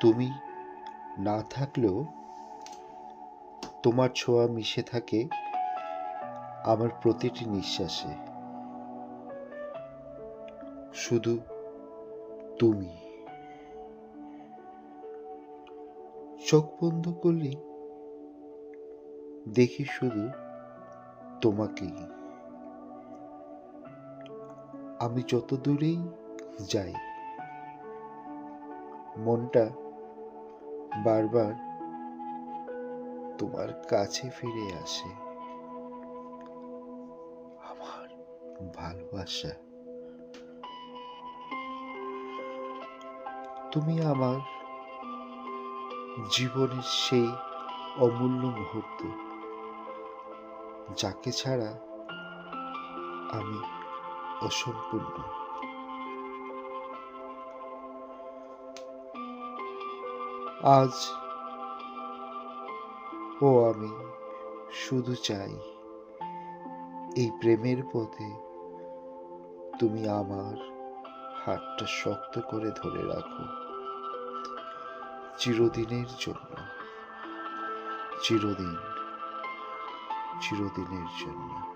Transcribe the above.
তুমি না থাকলেও তোমার ছোঁয়া মিশে থাকে আমার প্রতিটি নিঃশ্বাসে। শুধু তুমি। চোখ বন্ধ করলেই দেখি শুধু তোমাকেই। আমি যত দূরেই যাই, মনটা বারবার তোমার কাছে ফিরে আসে। আমার ভালোবাসা, তুমি আমার জীবনের সেই অমূল্য মুহূর্ত, যাকে ছাড়া আমি অসম্পূর্ণ। আজ আমি শুধু চাই এই প্রেমের পথে তুমি আমার হাতটা শক্ত করে ধরে রাখো, চিরদিনের জন্য, চিরদিন, চিরদিনের জন্য।